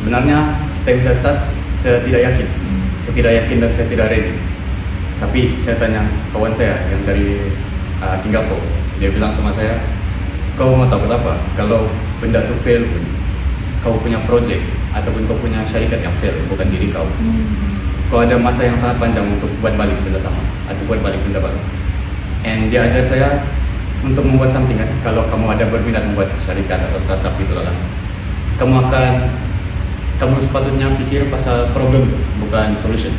Sebenarnya time saya start, saya tidak yakin. Saya tidak yakin dan saya tidak ready. Tapi saya tanya kawan saya yang dari Singapura. Dia bilang sama saya, kau mau takut apa? Kalau benda itu fail pun, kau punya project ataupun kau punya syarikat yang fail, bukan diri kau. Kau ada masa yang sangat panjang untuk buat balik benda sama atau buat balik benda baru. And dia ajar saya untuk membuat something kan. Kalau kamu ada berminat membuat syarikat atau startup gitu lah, kamu sepatutnya pikir pasal problem bukan solution.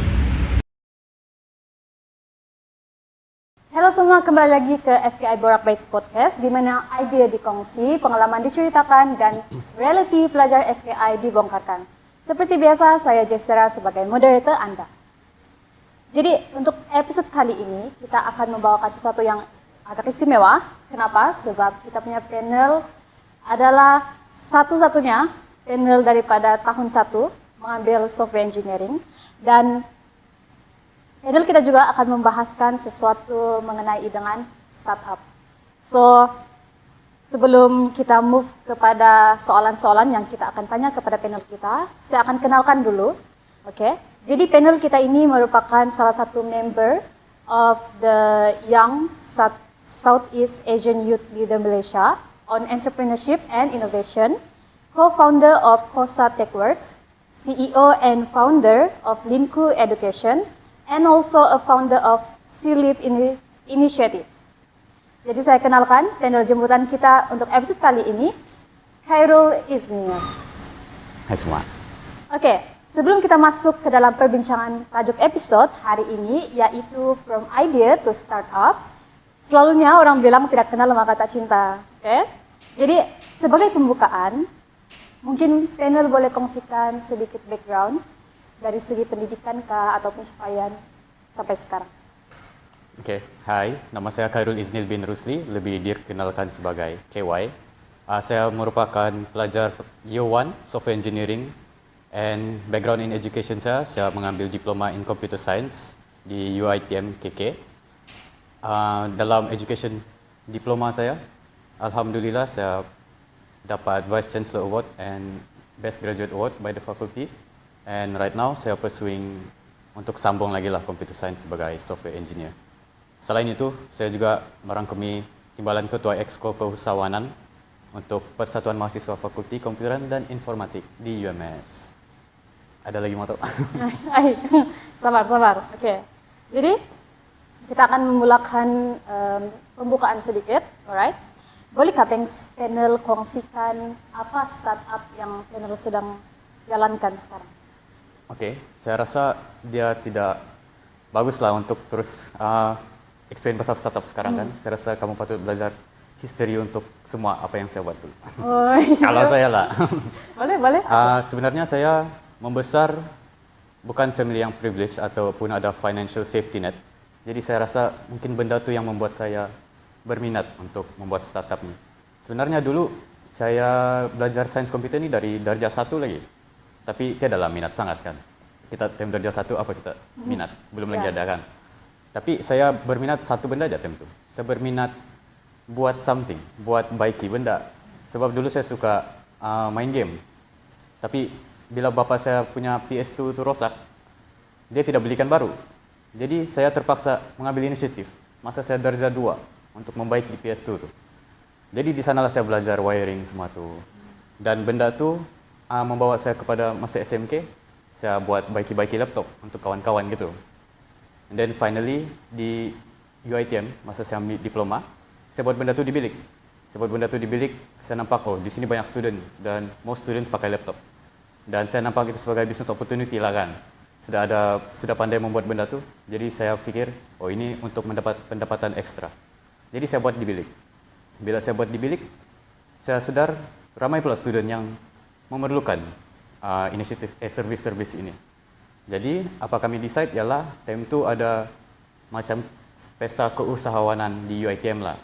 Halo semua, kembali lagi ke FKI Borak Bites Podcast, di mana ide dikongsi, pengalaman diceritakan, dan reality pelajar FKI dibongkarkan. Seperti biasa, saya Jessera sebagai moderator Anda. Jadi, untuk episode kali ini, kita akan membawakan sesuatu yang agak istimewa. Kenapa? Sebab kita punya panel adalah satu-satunya panel daripada tahun 1 mengambil software engineering, dan panel kita juga akan membahaskan sesuatu mengenai dengan startup. So, sebelum kita move kepada soalan-soalan yang kita akan tanya kepada panel kita, saya akan kenalkan dulu. Oke. Jadi panel kita ini merupakan salah satu member of the Young Southeast Asian Youth Leader Malaysia on Entrepreneurship and Innovation, co-founder of Kosa TechWorks, CEO and founder of Linku Education, and also a founder of Silip Initiative. Jadi saya kenalkan panel jemputan kita untuk episode kali ini, Khairul Isnil. Hai semua. Oke, sebelum kita masuk ke dalam perbincangan tajuk episode hari ini, yaitu From Idea to Startup, selalunya orang bilang tidak kenal maka tak cinta. Oke? Jadi sebagai pembukaan, mungkin panel boleh kongsikan sedikit background dari segi pendidikan kah atau pencapaian sampai sekarang. Oke, hai, nama saya Khairul Isnil bin Rusli, lebih dikenalkan sebagai KY. Saya merupakan pelajar Year 1 Software Engineering, and background in education saya mengambil diploma in Computer Science di UiTM KK. Dalam education diploma saya, alhamdulillah saya dapat Vice Chancellor Award and Best Graduate Award by the faculty. And right now, saya pursuing untuk sambung lagi lah Computer Science sebagai Software Engineer. Selain itu, saya juga merangkumi Timbalan Ketua Exco Perusahawanan untuk Persatuan Mahasiswa Fakulti Komputeran dan Informatik di UMS. Ada lagi mau tahu? Sabar. Oke. Jadi, kita akan memulakan pembukaan sedikit, alright? Bolehkah panel kongsikan apa startup yang panel sedang jalankan sekarang? Oke, saya rasa dia tidak bagus lah untuk terus explain pasal startup sekarang kan. Saya rasa kamu patut belajar history untuk semua apa yang saya buat dulu. Oh, Kalau saya lah. Boleh. Sebenarnya saya membesar bukan family yang privilege ataupun ada financial safety net. Jadi saya rasa mungkin benda tu yang membuat saya berminat untuk membuat startup ni. Sebenarnya dulu saya belajar sains komputer ni dari darjah 1 lagi. Tapi tiadalah minat sangat kan. Kita time darjah 1 apa kita minat, belum lagi ada kan. Tapi saya berminat satu benda aja time tu. Saya berminat buat something, buat baiki benda. Sebab dulu saya suka main game. Tapi bila bapa saya punya PS2 tu rosak, dia tidak belikan baru. Jadi saya terpaksa mengambil inisiatif masa saya darjah 2 untuk membaiki PS2 tu. Jadi di sanalah saya belajar wiring semua tu. Dan benda tu membawa saya kepada masa SMK, saya buat baiki-baiki laptop untuk kawan-kawan gitu. And then finally di UiTM, masa saya ambil diploma, saya buat benda tu di bilik. Saya nampak, oh di sini banyak student dan most students pakai laptop. Dan saya nampak itu sebagai business opportunity lah kan. Sudah pandai membuat benda tu, jadi saya fikir, oh ini untuk mendapat pendapatan ekstra. Jadi saya buat di bilik. Bila saya buat di bilik, saya sedar ramai pula student yang memerlukan inisiatif service ini. Jadi apa kami decide ialah time tu ada macam pesta keusahawanan di UiTM lah.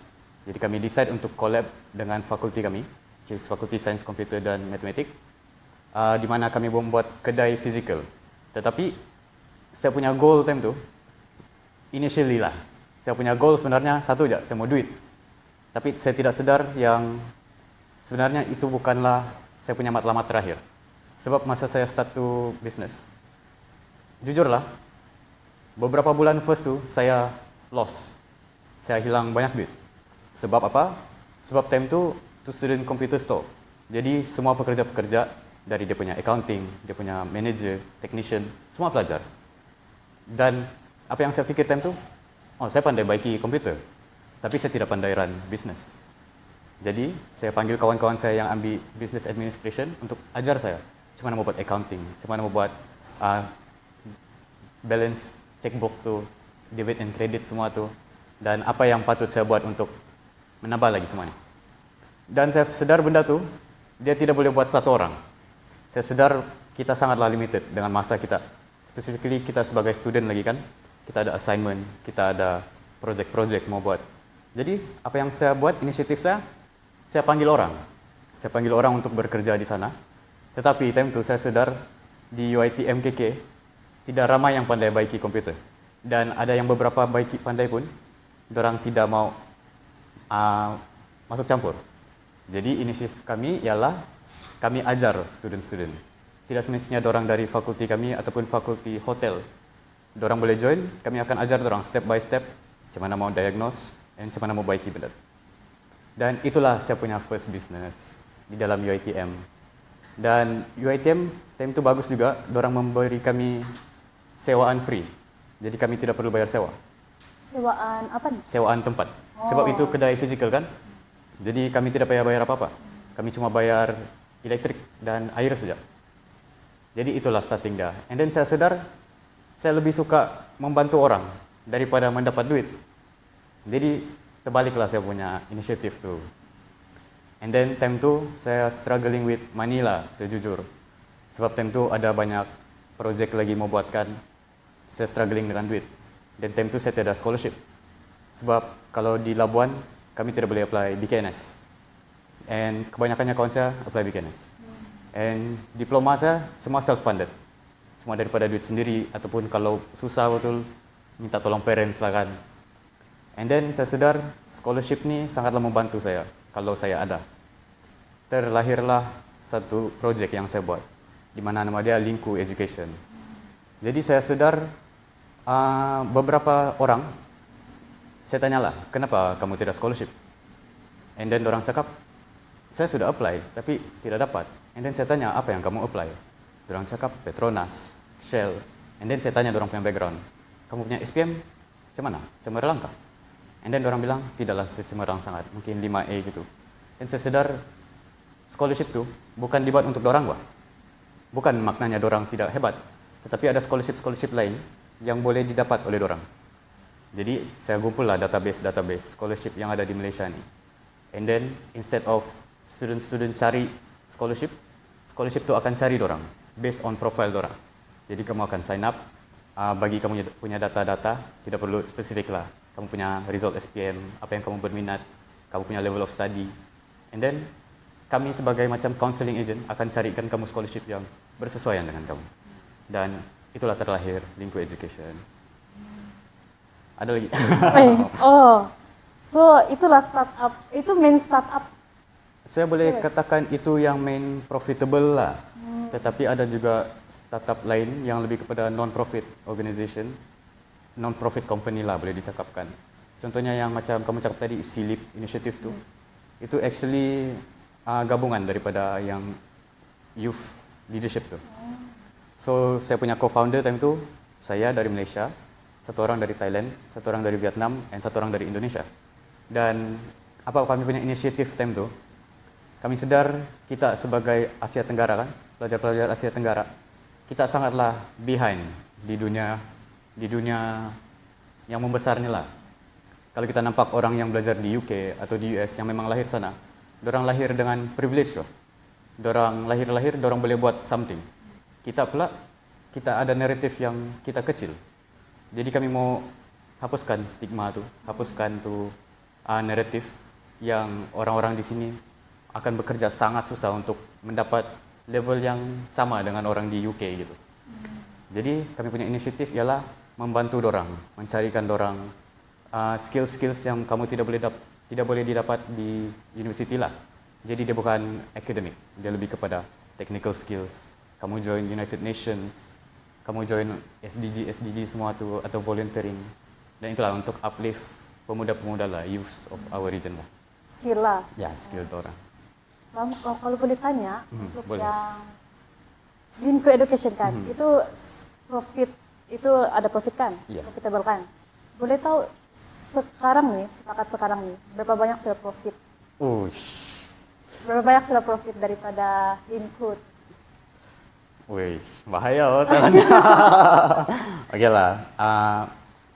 Jadi kami decide untuk collab dengan fakulti kami, which is Fakulti Sains Komputer dan Matematik, di mana kami membuat kedai fizikal. Tetapi saya punya goal time tu, initially lah, saya punya goal sebenarnya satu je, saya mau duit. Tapi saya tidak sedar yang sebenarnya itu bukanlah saya punya matlamat terakhir. Sebab masa saya start tu bisnes, jujurlah, beberapa bulan first tu saya lost. Saya hilang banyak duit. Sebab apa? Sebab time tu student computer store. Jadi semua pekerja-pekerja dari dia punya accounting, dia punya manager, technician, semua pelajar. Dan apa yang saya fikir time tu, oh saya pandai baiki komputer, tapi saya tidak pandai run business. Jadi saya panggil kawan-kawan saya yang ambil business administration untuk ajar saya macam mana mau buat accounting, macam mana mau buat balance checkbook tu, debit and credit semua tu, dan apa yang patut saya buat untuk menambah lagi semuanya. Dan saya sedar benda tu dia tidak boleh buat satu orang. Saya sedar kita sangatlah limited dengan masa kita. Specifically kita sebagai student lagi kan, kita ada assignment, kita ada project-project mau buat. Jadi apa yang saya buat, inisiatif saya panggil orang. Saya panggil orang untuk bekerja di sana. Tetapi time tu saya sedar di UiT MKK tidak ramai yang pandai baiki komputer. Dan ada yang beberapa baiki pandai pun, dorang tidak mau masuk campur. Jadi inisiatif kami ialah kami ajar student-student. Tidak semestinya dorang dari fakulti kami ataupun fakulti hotel. Dorang boleh join, kami akan ajar dorang step by step macam mana mau diagnose dan macam mana mau baiki benda. Dan itulah saya punya first business di dalam UiTM. Dan UiTM time itu bagus juga, dorang memberi kami sewaan free. Jadi kami tidak perlu bayar sewa. Sewaan apa nih? Sewaan tempat. Sebab itu kedai fizikal kan. Jadi kami tidak payah bayar apa-apa. Kami cuma bayar elektrik dan air saja. Jadi itulah starting dah. And then saya sedar saya lebih suka membantu orang daripada mendapat duit. Jadi terbaliklah saya punya inisiatif tu. And then time tu saya struggling with money lah, saya jujur. Sebab time tu ada banyak projek lagi mau buatkan. Saya struggling dengan duit. Dan time tu saya tiada scholarship. Sebab kalau di Labuan kami tidak boleh apply BKNS. And kebanyakannya kawan saya apply BKNS. And diploma saya semua self-funded. Semua daripada duit sendiri ataupun kalau susah betul minta tolong parents lah kan. And then saya sedar scholarship ni sangatlah membantu saya kalau saya ada. Terlahirlah satu projek yang saya buat di mana nama dia Linku Education. Jadi saya sedar beberapa orang saya tanyalah, kenapa kamu tidak scholarship? And then orang cakap, saya sudah apply tapi tidak dapat. And then saya tanya, apa yang kamu apply? Orang cakap Petronas, Shell. And then saya tanya orang punya background, kamu punya SPM macam mana? Cemerlang kah? And then orang bilang, tidaklah cemerlang sangat, mungkin 5A gitu. Dan saya sedar scholarship tu bukan dibuat untuk dorang bah. Bukan maknanya dorang tidak hebat, tetapi ada scholarship lain yang boleh didapat oleh dorang. Jadi saya kumpullah database scholarship yang ada di Malaysia ni. And then instead of student cari scholarship tu akan cari dorang based on profile dorang. Jadi kamu akan sign up, bagi kamu punya data-data, tidak perlu spesifik lah. Kamu punya result SPM, apa yang kamu berminat, kamu punya level of study. And then kami sebagai macam counseling agent akan carikan kamu scholarship yang bersesuaian dengan kamu. Dan itulah terlahir Linku Education. Ada lagi? So itulah startup, itu main startup. Saya boleh katakan itu yang main profitable lah. Tetapi ada juga startup lain yang lebih kepada non-profit organization, non-profit company lah boleh dicakapkan. Contohnya yang macam kamu cakap tadi, SILIP initiative tu, itu actually gabungan daripada yang youth leadership tu. So saya punya co-founder time tu, saya dari Malaysia, satu orang dari Thailand, satu orang dari Vietnam, dan satu orang dari Indonesia. Dan apa kami punya inisiatif time tu, kami sedar kita sebagai Asia Tenggara kan, pelajar-pelajar Asia Tenggara, kita sangatlah behind di dunia yang membesar ni lah. Kalau kita nampak orang yang belajar di UK atau di US yang memang lahir sana, dorang lahir dengan privilege loh. Dorang lahir, dorang boleh buat something. Kita pula, kita ada naratif yang kita kecil. Jadi kami mau hapuskan stigma tu, hapuskan tu naratif yang orang-orang di sini akan bekerja sangat susah untuk mendapat level yang sama dengan orang di UK gitu. Jadi kami punya inisiatif ialah membantu dorang, mencarikan dorang skills-skills yang kamu tidak boleh didapat di universiti lah. Jadi dia bukan akademik, dia lebih kepada technical skills. kamu join United Nations, kamu join SDG semua tu atau volunteering. Dan itulah untuk uplift pemuda-pemuda lah, youth of our region lah. Skill lah. Ya, skill tu orang. Kalau boleh tanya, untuk boleh. yang Linku Education kan, itu profit, itu ada profit kan? Iya. Profitable kan? Boleh tahu sekarang nih, sekarang nih, berapa banyak sudah profit? Berapa banyak sudah profit daripada Linku? Wih, bahaya oh tangannya. Oke lah.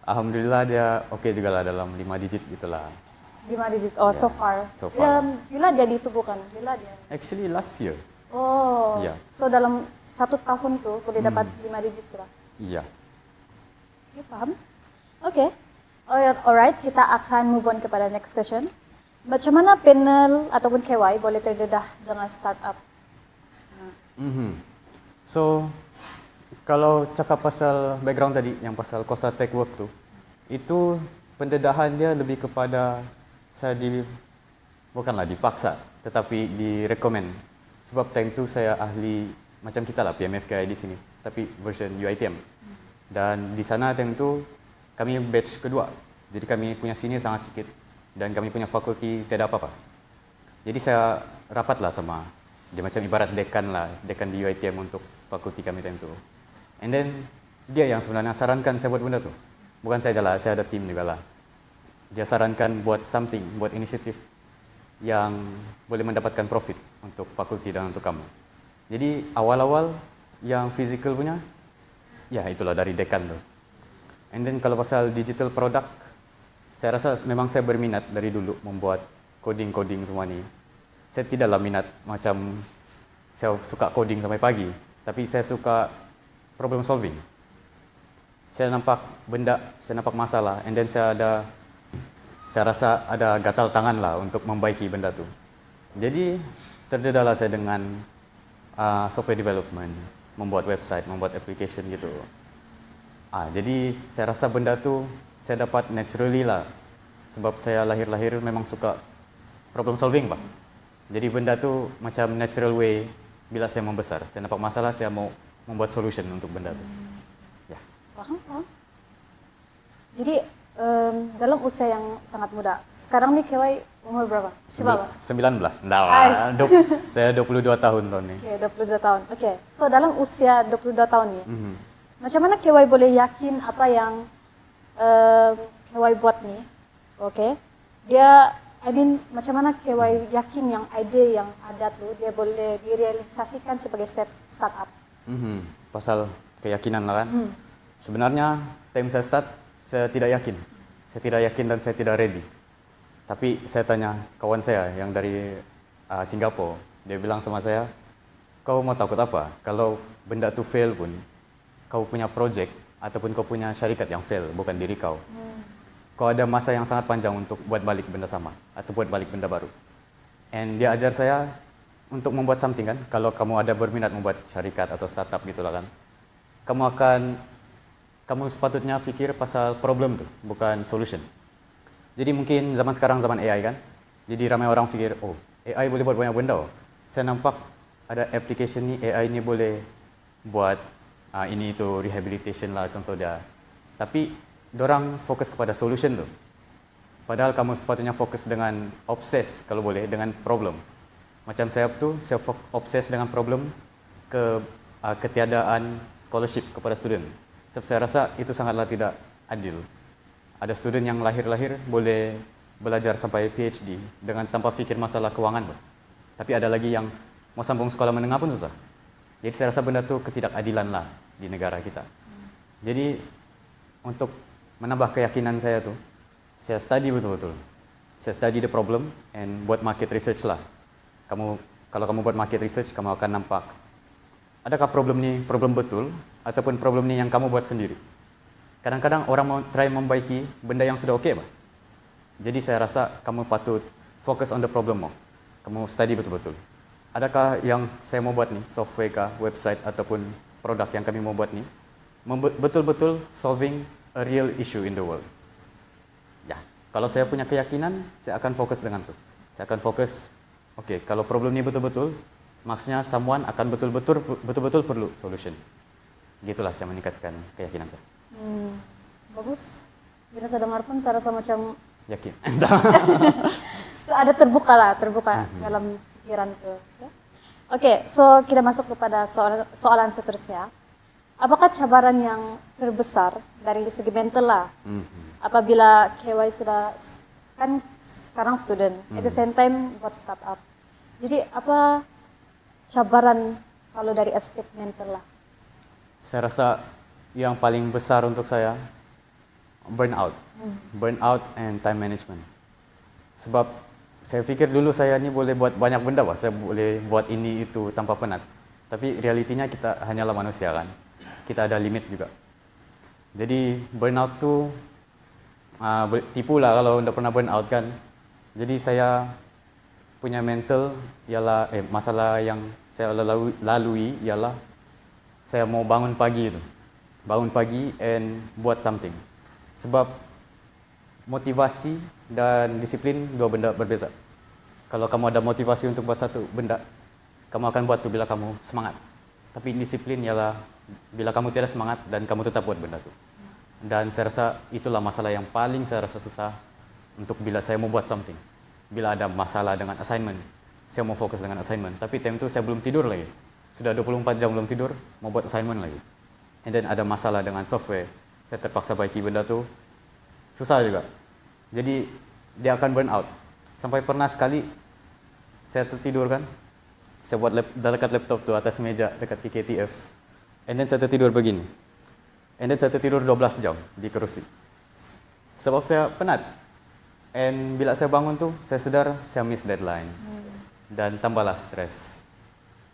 Alhamdulillah dia oke juga lah dalam 5 digit gitulah. 5 digit, oh so far. So far. Bila dia ditubuhkan? Bila dia? Actually last year. Oh, Iya. so dalam 1 tahun tuh boleh dapat 5 digit sudah? Iya. Oke, paham? Oke. Alright, kita akan move on kepada next question. Macam mana panel ataupun KY boleh terdedah dengan startup? So, kalau cakap pasal background tadi, yang pasal Kosa Tech Work tu, itu pendedahan dia lebih kepada bukanlah dipaksa, tetapi direkomend. Sebab time tu saya ahli macam kita lah, PMFKI di sini, tapi version UiTM. Dan di sana time tu kami batch kedua, jadi kami punya senior sangat sikit dan kami punya fakulti tiada apa-apa. Jadi saya rapatlah sama dia, macam ibarat dekan lah, dekan di UiTM untuk fakulti kami time tu. And then dia yang sebenarnya sarankan saya buat benda tu. Bukan saya lah, saya ada tim juga lah. Dia sarankan buat something, buat inisiatif yang boleh mendapatkan profit untuk fakulti dan untuk kamu. Jadi awal-awal yang physical punya, ya itulah dari dekan tu. And then kalau pasal digital product, saya rasa memang saya berminat dari dulu membuat coding semua ni. Saya tidaklah minat macam saya suka coding sampai pagi, tapi saya suka problem solving. Saya nampak benda, saya nampak masalah, and then saya rasa ada gatal tangan lah untuk membaiki benda tu. Jadi terdedahlah saya dengan software development, membuat website, membuat application gitu. Jadi saya rasa benda tu saya dapat naturally lah, sebab saya lahir memang suka problem solving pak. Jadi benda tu macam natural way bila saya membesar. Saya nampak masalah, saya mau membuat solution untuk benda tu. Ya. Paham. Jadi dalam usia yang sangat muda, sekarang nih KY umur berapa? Siapa? 19. Nggak lah. Saya 22 tahun tahun ni. Oke, 22 tahun. Oke, so dalam usia 22 tahun nih, macam mana KY boleh yakin apa yang KY buat nih? Oke, dia, macam mana KY yakin yang ide yang ada tuh dia boleh direalisasikan sebagai startup? Pasal keyakinan lah kan. Sebenarnya time saya start, saya tidak yakin. Saya tidak yakin dan saya tidak ready. Tapi saya tanya kawan saya yang dari Singapura, dia bilang sama saya, kau mau takut apa? Kalau benda tu fail pun, kau punya project ataupun kau punya syarikat yang fail, bukan diri kau. Kau ada masa yang sangat panjang untuk buat balik benda sama atau buat balik benda baru. And dia ajar saya untuk membuat something kan. Kalau kamu ada berminat membuat syarikat atau startup gitulah kan, kamu sepatutnya fikir pasal problem tu, bukan solution. Jadi mungkin zaman sekarang zaman AI kan. Jadi ramai orang fikir, oh AI boleh buat banyak benda. Saya nampak ada application ni, AI ni boleh buat ini itu rehabilitation lah contoh dia. Tapi dorang fokus kepada solution tu. Padahal kamu sepatutnya fokus dengan obses kalau boleh dengan problem. Macam saya tu, saya obses dengan problem ketiadaan scholarship kepada student. Sebab saya rasa itu sangatlah tidak adil. Ada student yang lahir boleh belajar sampai PhD dengan tanpa fikir masalah kewangan. Tapi ada lagi yang mau sambung sekolah menengah pun susah. Jadi saya rasa benda tu ketidakadilan lah di negara kita. Jadi untuk menambah keyakinan saya tu, saya study betul-betul. Saya study the problem and buat market research lah. Kalau kamu buat market research, kamu akan nampak adakah problem ni problem betul ataupun problem ni yang kamu buat sendiri. Kadang-kadang orang mau try membaiki benda yang sudah okey, bah. Jadi saya rasa kamu patut fokus on the problem more. Kamu study betul-betul. Adakah yang saya mau buat ni, software kah, website ataupun produk yang kami mau buat ni, betul-betul solving a real issue in the world. Ya, kalau saya punya keyakinan, saya akan fokus dengan tu. Saya akan fokus, okey, kalau problem ni betul-betul Maksudnya someone akan betul-betul perlu solution. Gitulah saya meningkatkan keyakinan saya. Bagus. Bila saya dengar pun saya rasa macam Yakin. ada terbuka dalam pikiran itu. Oke, so kita masuk kepada soalan seterusnya. Apakah cabaran yang terbesar dari segi mental lah apabila KY sudah kan sekarang student, at the same time buat startup. Jadi apa cabaran kalau dari aspek mental lah? Saya rasa yang paling besar untuk saya burnout and time management. Sebab saya fikir dulu saya ni boleh buat banyak benda, saya boleh buat ini itu tanpa penat. Tapi realitinya kita hanyalah manusia kan, kita ada limit juga. Jadi burnout tu tipu lah kalau anda pernah burnout kan. Jadi saya punya mental ialah masalah yang saya lalui ialah saya mau bangun pagi and buat something. Sebab motivasi dan disiplin dua benda berbeza. Kalau kamu ada motivasi untuk buat satu benda, kamu akan buat tu bila kamu semangat. Tapi disiplin ialah bila kamu tidak semangat dan kamu tetap buat benda tu. Dan saya rasa itulah masalah yang paling saya rasa susah untuk bila saya mau buat something. Bila ada masalah dengan assignment, saya mau fokus dengan assignment. Tapi time tu saya belum tidur lagi. Sudah 24 jam belum tidur, mau buat assignment lagi. And then ada masalah dengan software, saya terpaksa baiki benda tu. Susah juga. Jadi dia akan burn out. Sampai pernah sekali saya tertidur kan. Saya buat dekat laptop tu atas meja dekat KKTF. And then saya tertidur begini. And then saya tertidur 12 jam di kerusi. Sebab saya penat. And bila saya bangun tu, saya sedar saya miss deadline. Dan tambahlah stres.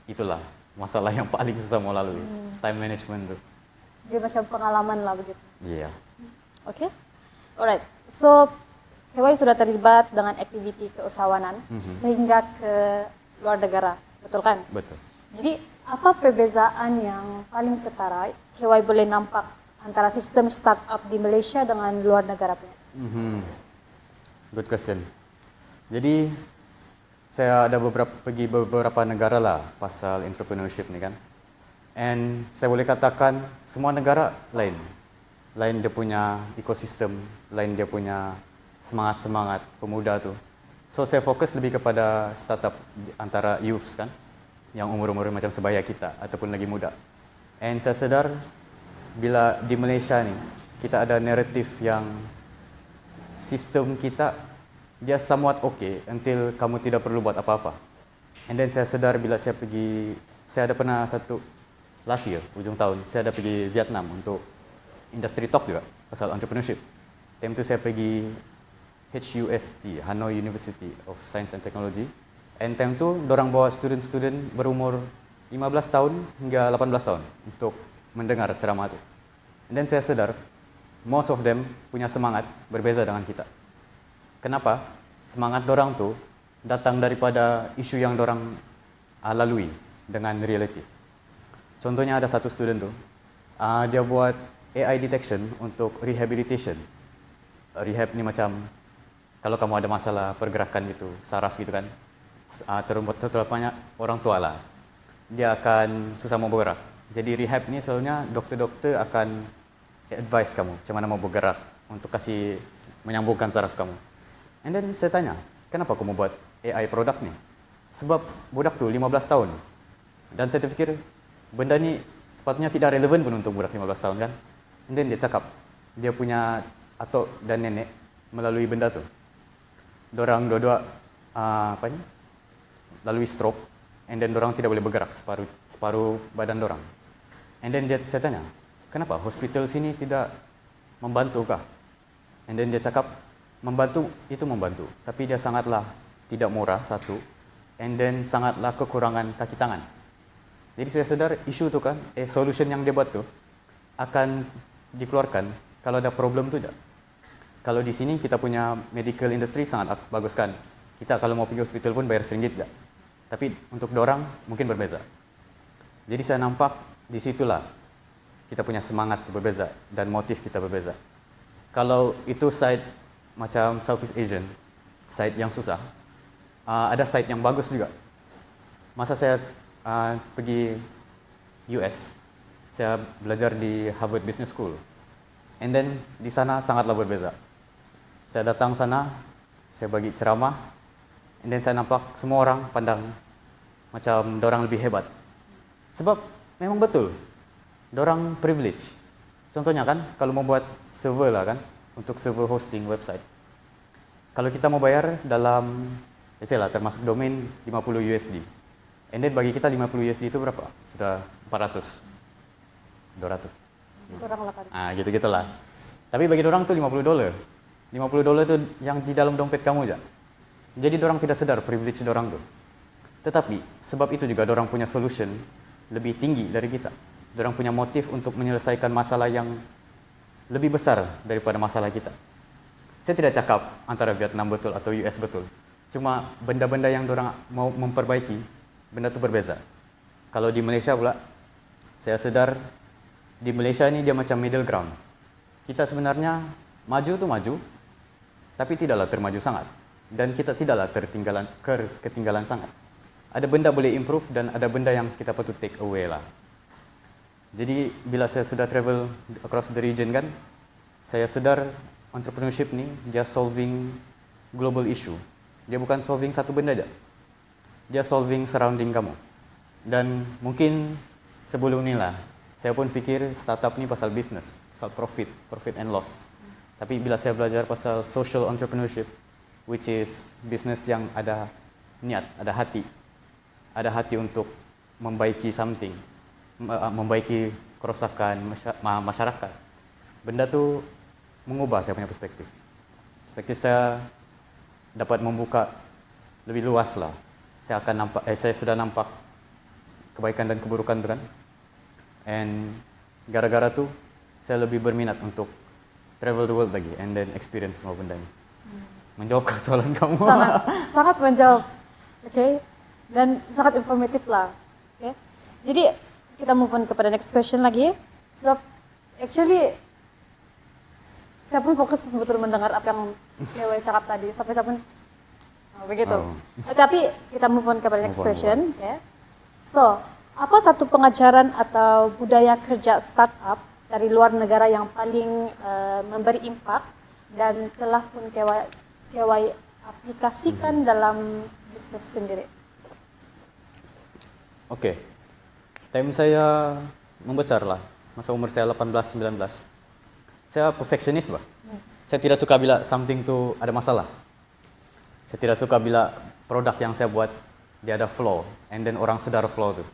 Itulah masalah yang paling susah mau lalui. Time management tu. Dia macam pengalaman lah begitu. Iya. Oke. Alright. So, KY sudah terlibat dengan aktiviti keusahawanan sehingga ke luar negara. Betul kan? Betul. Jadi, apa perbezaan yang paling ketara KY boleh nampak antara sistem startup di Malaysia dengan luar negara punya? Good question. Jadi saya ada pergi beberapa negara lah pasal entrepreneurship ni kan. And saya boleh katakan semua negara lain. Lain dia punya ekosistem, lain dia punya semangat-semangat pemuda tu. So saya fokus lebih kepada startup antara youth kan, yang umur-umur macam sebaya kita ataupun lagi muda. And saya sedar bila di Malaysia ni kita ada naratif yang sistem kita dia somewhat okay until kamu tidak perlu buat apa-apa. And then saya sedar bila saya ada pernah last year, ujung tahun, saya ada pergi Vietnam untuk industry talk juga pasal entrepreneurship. Time tu saya pergi HUST, Hanoi University of Science and Technology. And time tu dorang bawa student-student berumur 15 tahun hingga 18 tahun untuk mendengar ceramah tu. And then saya sedar most of them punya semangat berbeza dengan kita. Kenapa? Semangat dorang tu datang daripada isu yang dorang lalui dengan reality. Contohnya ada satu student tu, dia buat AI detection untuk rehabilitation. Rehab ni macam kalau kamu ada masalah pergerakan gitu, saraf gitu kan, terutama orang tua lah, dia akan susah mau bergerak. Jadi rehab ni selalunya doktor-doktor akan advise kamu macam mana mau bergerak untuk kasih menyambungkan saraf kamu. And then saya tanya, kenapa kamu buat AI produk ni? Sebab budak tu 15 tahun. Dan saya terfikir, benda ni sepatutnya tidak relevan pun untuk budak 15 tahun kan. And then dia cakap, dia punya atuk dan nenek melalui benda tu. Dorang dua-dua lalui stroke, and then dorang tidak boleh bergerak separuh badan dorang. And then saya tanya, kenapa hospital sini tidak membantu kah? And then dia cakap, membantu, tapi dia sangatlah tidak murah satu, and then sangatlah kekurangan kaki tangan. Jadi saya sedar isu tu kan, solution yang dia buat tu akan dikeluarkan kalau ada problem tu je. Kalau di sini kita punya medical industry sangat bagus kan. Kita kalau mau pergi hospital pun bayar RM1 je. Tapi untuk dorang mungkin berbeza. Jadi saya nampak di situlah kita punya semangat berbeza dan motif kita berbeza. Kalau itu side macam Southeast Asian, side yang susah, ada side yang bagus juga. masa saya pergi US, saya belajar di Harvard Business School. And then di sana sangatlah berbeza. Saya datang sana, saya bagi ceramah, and then saya nampak semua orang pandang macam dorang lebih hebat. Sebab memang betul, dorang privilege. Contohnya kan, kalau mau buat server lah kan, untuk server hosting website. Kalau kita mau bayar dalam, lah termasuk domain 50 USD. And then bagi kita 50 USD itu berapa? Sudah 400, 200. Kurang 8. Gitu-gitulah. Tapi bagi orang tuh 50 dolar. 50 dolar itu yang di dalam dompet kamu aja. Jadi orang tidak sedar privilege orang tuh. Tetapi sebab itu juga orang punya solution lebih tinggi dari kita. Orang punya motif untuk menyelesaikan masalah yang lebih besar daripada masalah kita. Saya tidak cakap antara Vietnam betul atau US betul. Cuma benda-benda yang orang mau memperbaiki, benda itu berbeza. Kalau di Malaysia pula, saya sedar di Malaysia ini dia macam middle ground. Kita sebenarnya maju tuh maju, tapi tidaklah termaju sangat. Dan kita tidaklah ketinggalan sangat. Ada benda boleh improve dan ada benda yang kita patut take away lah. Jadi bila saya sudah travel across the region kan, saya sedar entrepreneurship ni dia solving global issue. Dia bukan solving satu benda aja. Dia solving surrounding kamu. Dan mungkin sebelum ni lah, saya pun fikir startup ni pasal business, pasal profit and loss. Tapi bila saya belajar pasal social entrepreneurship, which is business yang ada niat, ada hati untuk membaiki something, membaiki kerosakan masyarakat. Benda tu mengubah saya punya perspektif. Perspektif saya dapat membuka lebih luas lah. Saya sudah nampak kebaikan dan keburukan tu kan. And gara-gara tu saya lebih berminat untuk travel the world lagi and then experience semua benda ni. Menjawab soalan kamu. Sangat menjawab. Okay. Dan sangat informatif lah. Okay. Jadi kita move on kepada next question lagi. Sebab actually saya pun fokus betul mendengar apa yang Dewa cakap tadi. Sampai saya pun begitu. Tapi kita move on kepada next question. Okay. So, apa satu pengajaran atau budaya kerja startup dari luar negara yang paling memberi impact dan telah pun Kewai aplikasikan dalam bisnis sendiri? Oke. Time saya membesar lah. Masa umur saya 18-19. Saya perfectionist bah. Saya tidak suka bila something tu ada masalah. Saya tidak suka bila produk yang saya buat dia ada flaw. And then orang sedar flaw tu.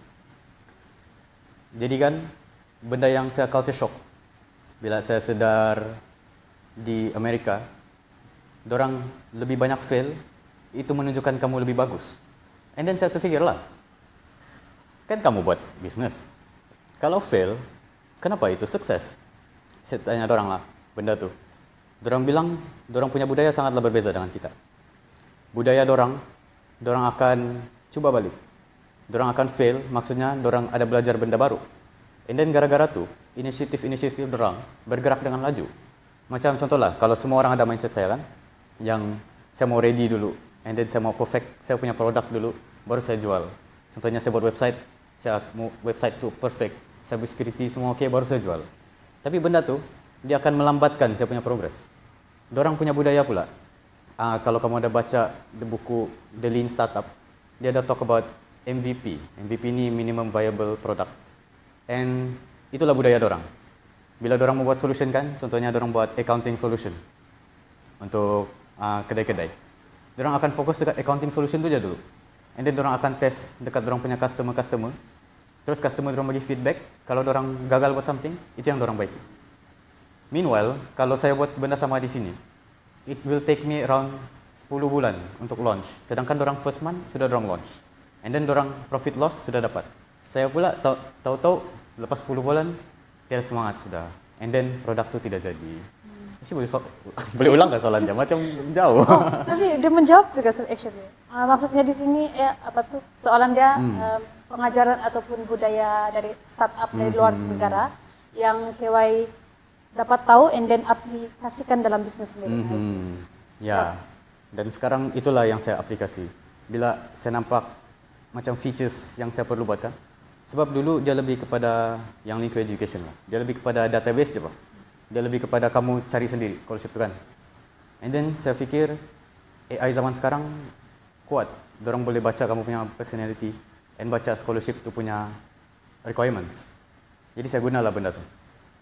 Jadi kan, benda yang saya culture shock. Bila saya sedar di Amerika, dorang lebih banyak fail, itu menunjukkan kamu lebih bagus. And then saya terfikir lah, kan kamu buat bisnes. Kalau fail, kenapa itu sukses? Saya tanya dorang lah, benda tu. Dorang bilang, dorang punya budaya sangatlah berbeza dengan kita. Budaya dorang akan cuba balik. Dorang akan fail, maksudnya dorang ada belajar benda baru. And then gara-gara tu, inisiatif dorang bergerak dengan laju. Macam contohlah, kalau semua orang ada mindset saya kan, yang saya mau ready dulu, and then saya mau perfect, saya punya produk dulu, baru saya jual. Contohnya saya buat website, saya mau website tu perfect, saya buat security semua okey, baru saya jual. Tapi benda tu, dia akan melambatkan saya punya progress. Dorang punya budaya pula. Kalau kamu ada baca buku The Lean Startup, dia ada talk about MVP. MVP ni minimum viable product. And itulah budaya dorang. Bila dorang membuat solution kan, contohnya dorang buat accounting solution untuk kedai-kedai. Dorang akan fokus dekat accounting solution tu je dulu. And then dorang akan test dekat dorang punya customer. Terus customer dorang bagi feedback, kalau dorang gagal buat something, itu yang dorang baiki. Meanwhile, kalau saya buat benda sama di sini, it will take me around 10 bulan untuk launch. Sedangkan dorang first month sudah dorang launch. And then dorang profit loss sudah dapat. Saya pula tahu-tahu lepas 10 bulan tiada semangat sudah. And then produk tu tidak jadi. Boleh ulang tak soalan dia? Macam jauh. Tapi dia menjawab juga actually. Maksudnya di sini soalan dia pengajaran ataupun budaya dari startup dari luar negara yang KY dapat tahu and then aplikasikan dalam bisnis sendiri. Ya. Dan sekarang itulah yang saya aplikasi. Bila saya nampak macam features yang saya perlu buat kan. Sebab dulu dia lebih kepada yang link to education lah. Dia lebih kepada database je pak. Dia lebih kepada kamu cari sendiri scholarship tu kan. And then saya fikir AI zaman sekarang kuat. Dorang boleh baca kamu punya personality and baca scholarship tu punya requirements. Jadi saya gunalah benda tu.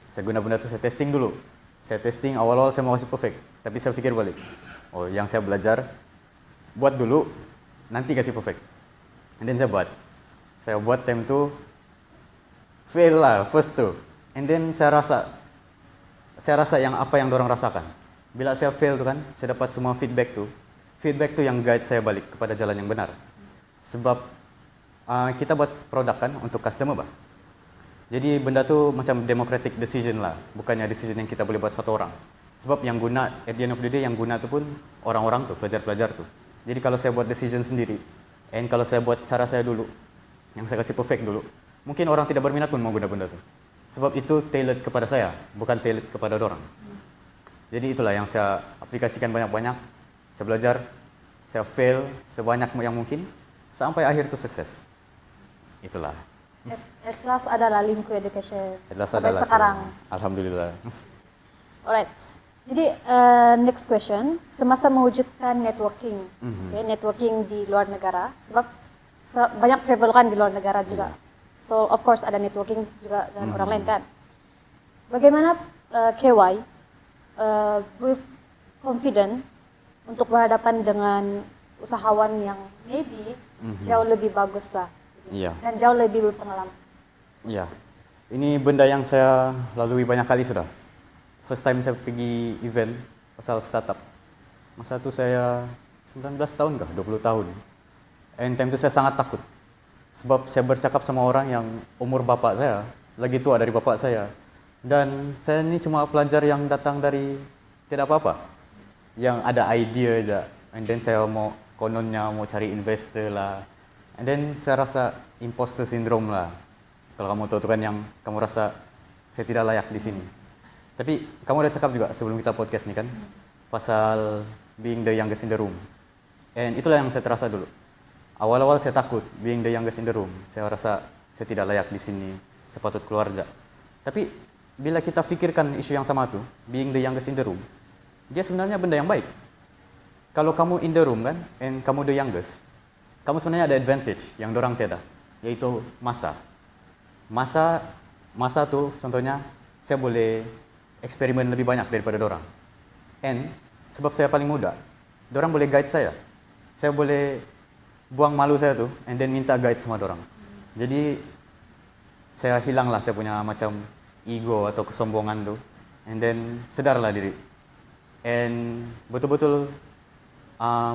Saya guna benda tu, saya testing dulu. Saya testing awal-awal saya mau kasih perfect. Tapi saya fikir balik. Oh, yang saya belajar buat dulu, nanti kasih perfect. And then saya buat. Saya buat time tu fail lah first tu. And then saya rasa yang apa yang dorang rasakan. Bila saya fail tu kan, saya dapat semua feedback tu. Feedback tu yang guide saya balik kepada jalan yang benar. Sebab kita buat produk kan untuk customer bah. Jadi benda tu macam democratic decision lah, bukannya decision yang kita boleh buat satu orang. Sebab yang guna, at the end of the day, yang guna tu pun orang-orang tu, pelajar-pelajar tu. Jadi kalau saya buat decision sendiri, and kalau saya buat cara saya dulu, yang saya kasih perfect dulu, mungkin orang tidak berminat pun mau guna benda tu. Sebab itu tailored kepada saya, bukan tailored kepada orang. Jadi itulah yang saya aplikasikan banyak-banyak. Saya belajar, saya fail sebanyak yang mungkin, sampai akhir tu sukses. Itulah. Atlas adalah link to education Atlas sampai adalah sekarang. Alhamdulillah. Alright. Jadi next question, semasa mewujudkan networking, okay, networking di luar negara, sebab banyak travel kan di luar negara juga. So of course ada networking juga dengan orang lain kan. Bagaimana KY confident untuk berhadapan dengan usahawan yang maybe jauh lebih bagus lah, Iya. dan jauh lebih berpengalaman? Ya. Ini benda yang saya lalui banyak kali sudah. First time saya pergi event pasal startup. Masa tu saya 19 tahun kah? 20 tahun. And time tu saya sangat takut. Sebab saya bercakap sama orang yang umur bapak saya, lagi tua dari bapak saya. Dan saya ni cuma pelajar yang datang dari tidak apa-apa. Yang ada idea je. And then saya mau kononnya mau cari investor lah. And then saya rasa imposter syndrome lah. Kalau kamu tahu tu kan yang kamu rasa saya tidak layak di sini. Tapi kamu udah cakap juga sebelum kita podcast ni kan pasal being the youngest in the room. And itulah yang saya terasa dulu. Awal-awal saya takut being the youngest in the room. Saya rasa saya tidak layak di sini, sepatut keluar aja. Tapi bila kita fikirkan isu yang sama tu, being the youngest in the room, dia sebenarnya benda yang baik. Kalau kamu in the room kan, and kamu the youngest, kamu sebenarnya ada advantage yang dorang tiada, yaitu masa. Masa tu contohnya saya boleh eksperimen lebih banyak daripada dorang. And sebab saya paling muda, dorang boleh guide saya. Saya boleh buang malu saya tu and then minta guide sama dorang. Jadi saya hilanglah saya punya macam ego atau kesombongan tu, and then sedarlah diri. And betul-betul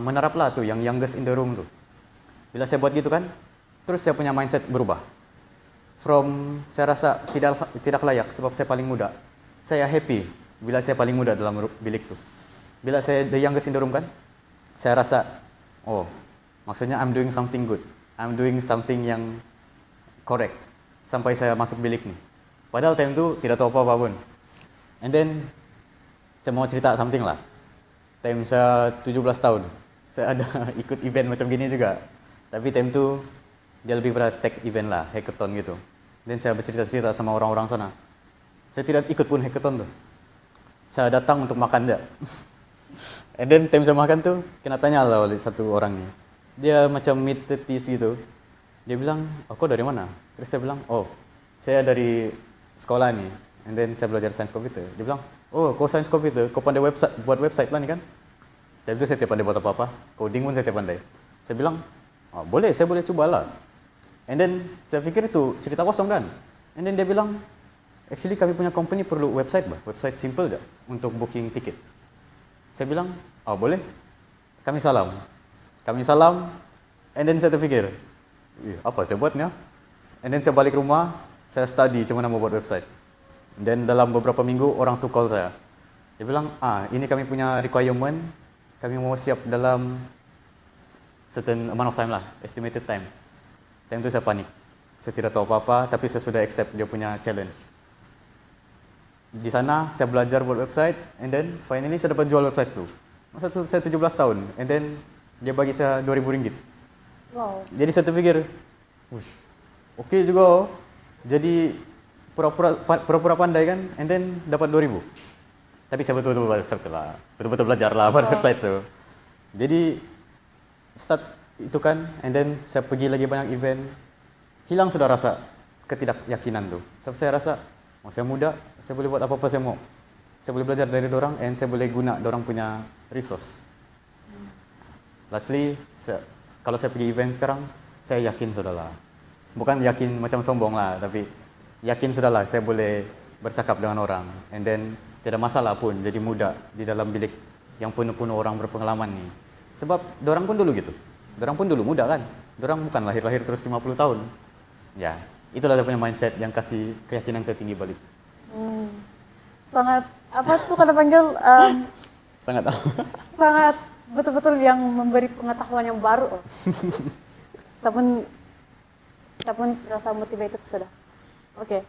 meneraplah tu yang youngest in the room tu. Bila saya buat gitu kan, terus saya punya mindset berubah. From saya rasa tidak layak sebab saya paling muda, saya happy bila saya paling muda dalam bilik tu. Bila saya the youngest in the room kan, saya rasa oh, maksudnya I'm doing something good. I'm doing something yang correct sampai saya masuk bilik ni. Padahal time tu tidak tahu apa-apa pun. And then saya mau cerita something lah. Time saya 17 tahun, saya ada ikut event macam gini juga. Tapi time tu dia lebih pada tech event lah, hackathon gitu. Dan saya bercerita-cerita sama orang-orang sana. Saya tidak ikut pun hackathon tu. Saya datang untuk makan dia. And then time saya makan tu, kena tanya lah oleh satu orang ni. Dia macam mid-30s gitu. Dia bilang, oh, kau dari mana? Terus saya bilang, oh, saya dari sekolah ni. And then saya belajar sains komputer. Dia bilang, oh, kau sains komputer, kau pandai buat website lah ni kan? Time tu saya tidak pandai buat apa-apa. Coding pun saya tidak pandai. Saya bilang, oh, boleh, saya boleh cubalah. And then saya fikir itu cerita kosong kan. And then dia bilang, actually kami punya company perlu website bah. Website simple je untuk booking tiket. Saya bilang, oh boleh. Kami salam. And then saya terfikir, apa saya buatnya? And then saya balik rumah, saya study macam mana mau buat website. And then dalam beberapa minggu orang tu call saya. Dia bilang, ini kami punya requirement. Kami mau siap dalam certain amount of time lah, estimated time. Time tu saya panik. Saya tidak tahu apa-apa, tapi saya sudah accept dia punya challenge. Di sana saya belajar buat website, and then finally saya dapat jual website tu. Masa tu saya 17 tahun, and then dia bagi saya RM2,000. Wow. Jadi saya terfikir, "Wush, oke juga oh." Jadi pura-pura pandai kan, and then dapat 2.000. Tapi saya betul-betul belajar lah pada website itu. Jadi start itu kan, and then saya pergi lagi banyak event, hilang sudah rasa ketidakyakinan tuh. Sebab saya rasa, saya muda, saya boleh buat apa-apa saya mau. Saya boleh belajar dari dorang, and saya boleh guna dorang punya resource. Lastly, kalau saya pergi event sekarang, saya yakin sudahlah. Bukan yakin macam sombong lah, tapi yakin sudahlah saya boleh bercakap dengan orang, and then tidak masalah pun jadi muda di dalam bilik yang penuh-penuh orang berpengalaman ni. Sebab dorang pun dulu gitu. Dorang pun dulu muda kan. Dorang bukan lahir-lahir terus 50 tahun. Ya, itulah dia punya mindset yang kasih keyakinan saya tinggi balik. Sangat apa tuh kada panggil Sangat. sangat betul-betul yang memberi pengetahuan yang baru. Saya pun rasa motivated sudah. Oke.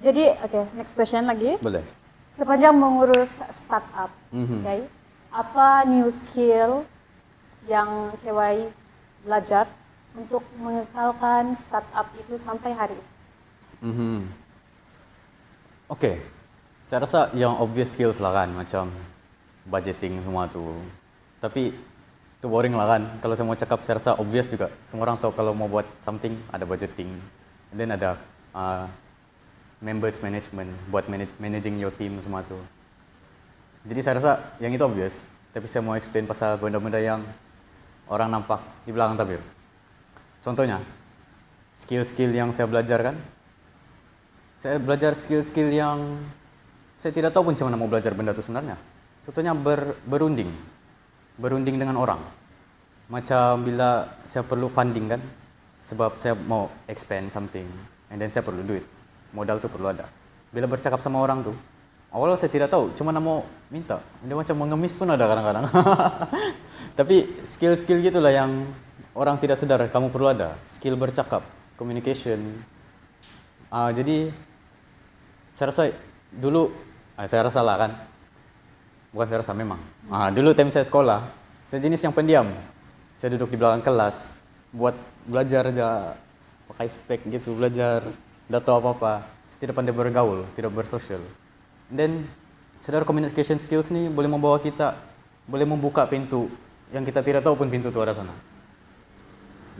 Jadi next question lagi. Boleh. Sepanjang mengurus startup, okay, apa new skill yang KY belajar untuk mengekalkan startup itu sampai hari ini? Oke. Saya rasa yang obvious skills lah kan, macam budgeting semua tu. Tapi itu boring lah kan. Kalau saya mau cakap, saya rasa obvious juga. Semua orang tahu kalau mau buat something, ada budgeting. And then ada members management, buat managing your team semua tu. Jadi saya rasa yang itu obvious. Tapi saya mau explain pasal benda-benda yang orang nampak di belakang tabir. Contohnya, skill-skill yang saya belajar kan. Saya belajar skill-skill yang saya tidak tahu pun macam mana mau belajar benda itu sebenarnya. Contohnya berunding. Berunding dengan orang. Macam bila saya perlu funding kan. Sebab saya mau expand something. And then saya perlu duit. Modal tu perlu ada. Bila bercakap sama orang tu, awal saya tidak tahu, cuma nak mau minta. Dia macam mengemis pun ada kadang-kadang. Tapi skill-skill gitulah yang orang tidak sedar kamu perlu ada. Skill bercakap, communication. Jadi saya rasa dulu, saya rasa lah kan. Bukan saya rasa, memang. Dulu time saya sekolah, saya jenis yang pendiam. Saya duduk di belakang kelas, buat belajar aja, pakai spek gitu, belajar. Tidak tahu apa-apa, tidak pandai bergaul, tidak bersosial. Dan saudara communication skills ni boleh membawa kita, boleh membuka pintu yang kita tidak tahu pun pintu tu ada sana.